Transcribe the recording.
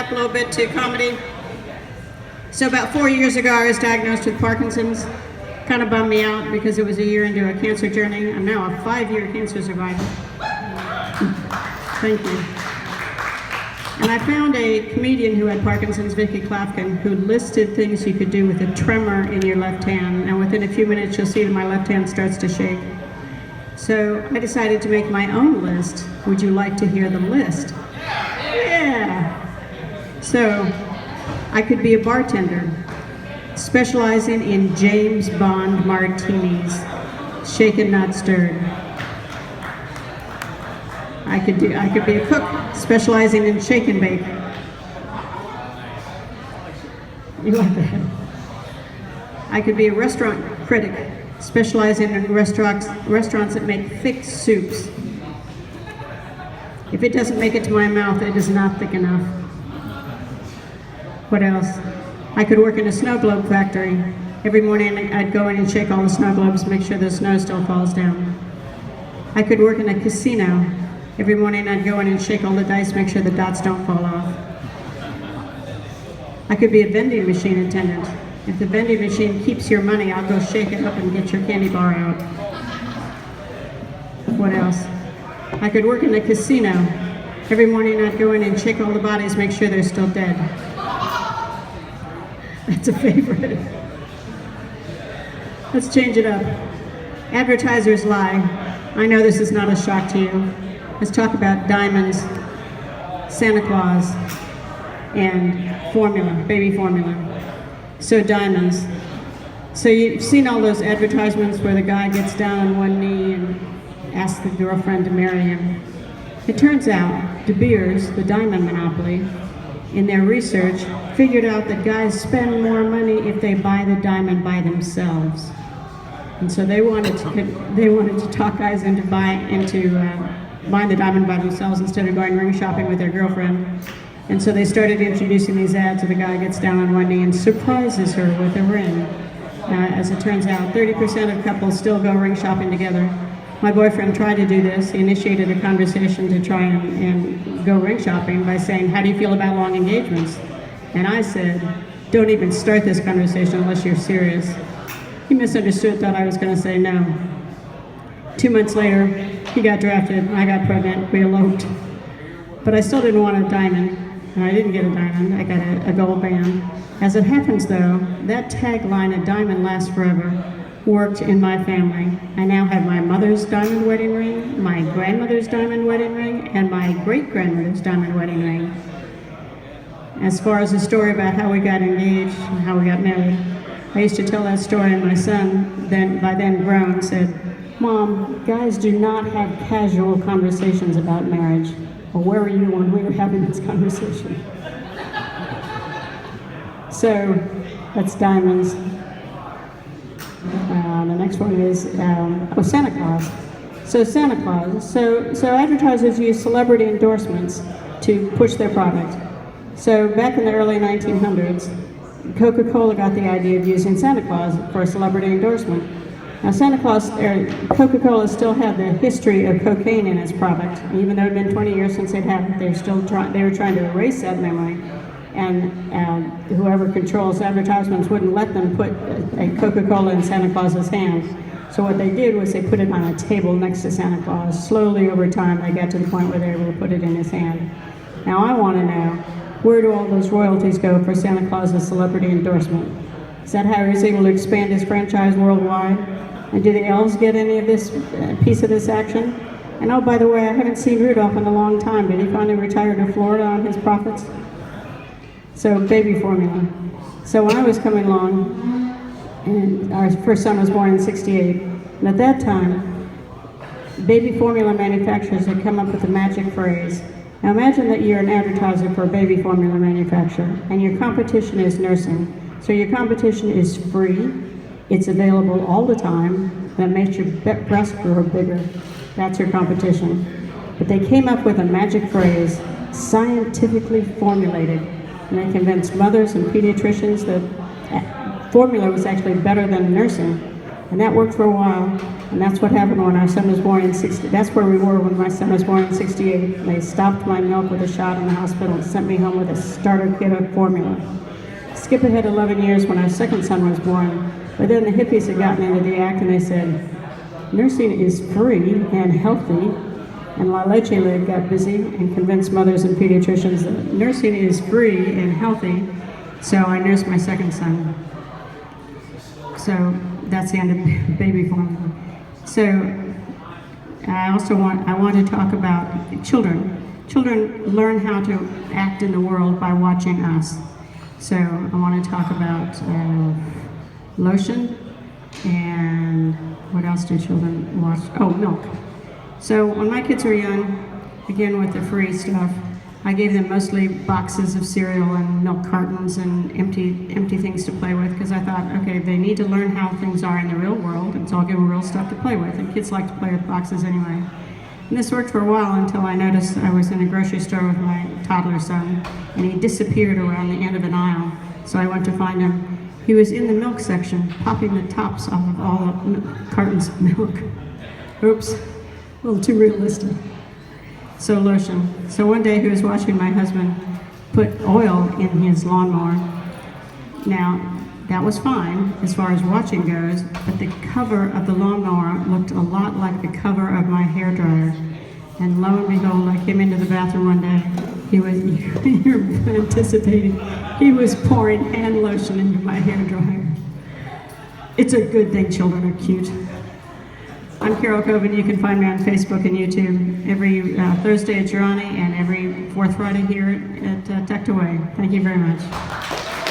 back a little bit to comedy. So about 4 years ago, I was diagnosed with Parkinson's. Kind of bummed me out because it was a year into a cancer journey. I'm now a 5-year cancer survivor. Thank you. And I found a comedian who had Parkinson's, Vicky Klafkin, who listed things you could do with a tremor in your left hand. And within a few minutes, you'll see that my left hand starts to shake. So I decided to make my own list. Would you like to hear the list? Yeah. So I could be a bartender, specializing in James Bond martinis, shaken not stirred. I could be a cook, specializing in shake and bake. You like that? I could be a restaurant critic, specializing in restaurants that make thick soups. If it doesn't make it to my mouth, it is not thick enough. What else? I could work in a snow globe factory. Every morning I'd go in and shake all the snow globes, make sure the snow still falls down. I could work in a casino. Every morning I'd go in and shake all the dice, make sure the dots don't fall off. I could be a vending machine attendant. If the vending machine keeps your money, I'll go shake it up and get your candy bar out. What else? I could work in a casino. Every morning I'd go in and shake all the bodies, make sure they're still dead. That's a favorite. Let's change it up. Advertisers lie. I know this is not a shock to you. Let's talk about diamonds, Santa Claus, and formula, baby formula. So diamonds. So you've seen all those advertisements where the guy gets down on one knee and asks the girlfriend to marry him. It turns out De Beers, the diamond monopoly, in their research, figured out that guys spend more money if they buy the diamond by themselves. And so they wanted to talk guys into buying the diamond by themselves instead of going ring shopping with their girlfriend. And so they started introducing these ads where the guy gets down on one knee and surprises her with a ring. As it turns out, 30% of couples still go ring shopping together. My boyfriend tried to do this. He initiated a conversation to try and go ring shopping by saying, "How do you feel about long engagements?" And I said, "Don't even start this conversation unless you're serious." He misunderstood, thought I was going to say no. 2 months later, he got drafted, I got pregnant, we eloped. But I still didn't want a diamond, and I didn't get a diamond, I got a gold band. As it happens though, that tagline, "A diamond lasts forever," worked in my family. I now have my mother's diamond wedding ring, my grandmother's diamond wedding ring, and my great-grandmother's diamond wedding ring. As far as the story about how we got engaged and how we got married, I used to tell that story, and my son, by then grown, said, "Mom, guys do not have casual conversations about marriage." Well, where were you when we were having this conversation? So, that's diamonds. The next one is Santa Claus. So Santa Claus. So advertisers use celebrity endorsements to push their product. So back in the early 1900s, Coca-Cola got the idea of using Santa Claus for a celebrity endorsement. Now Coca-Cola still had the history of cocaine in its product. Even though it had been 20 years since they'd had it, they were trying to erase that memory. And whoever controls advertisements wouldn't let them put a Coca-Cola in Santa Claus's hand. So what they did was they put it on a table next to Santa Claus. Slowly over time, they got to the point where they were able to put it in his hand. Now I want to know, where do all those royalties go for Santa Claus's celebrity endorsement? Is that how he was able to expand his franchise worldwide? And do the elves get any of this piece of this action? And oh, by the way, I haven't seen Rudolph in a long time. Did he finally retire to Florida on his profits? So baby formula. So when I was coming along, and our first son was born in '68, and at that time, baby formula manufacturers had come up with a magic phrase. Now imagine that you're an advertiser for a baby formula manufacturer, and your competition is nursing. So your competition is free, it's available all the time, that makes your breast grow bigger. That's your competition. But they came up with a magic phrase, scientifically formulated. And they convinced mothers and pediatricians that formula was actually better than nursing. And that worked for a while, and that's what happened when our son was born in 60. That's where we were when my son was born in 68. They stopped my milk with a shot in the hospital and sent me home with a starter kit of formula. Skip ahead 11 years when our second son was born, but then the hippies had gotten into the act and they said, nursing is free and healthy, and La Leche League got busy and convinced mothers and pediatricians that nursing is free and healthy, so I nursed my second son. So that's the end of baby formula. So I want to talk about children. Children learn how to act in the world by watching us. So I want to talk about lotion, and what else do children watch? Oh, milk. So when my kids were young, again with the free stuff, I gave them mostly boxes of cereal and milk cartons and empty things to play with, because I thought, okay, they need to learn how things are in the real world, and so I'll give them real stuff to play with, and kids like to play with boxes anyway. And this worked for a while until I noticed I was in a grocery store with my toddler son, and he disappeared around the end of an aisle. So I went to find him. He was in the milk section, popping the tops off of all the cartons of milk. Oops, a little too realistic. So lotion. So one day he was watching my husband put oil in his lawnmower. Now, that was fine as far as watching goes, but the cover of the lawnmower looked a lot like the cover of my hairdryer. And lo and behold, I came into the bathroom one day. He was, you're anticipating, he was pouring hand lotion into my hairdryer. It's a good thing children are cute. I'm Carol Covin. You can find me on Facebook and YouTube every Thursday at Girani and every fourth Friday here at Tucked Away. Thank you very much.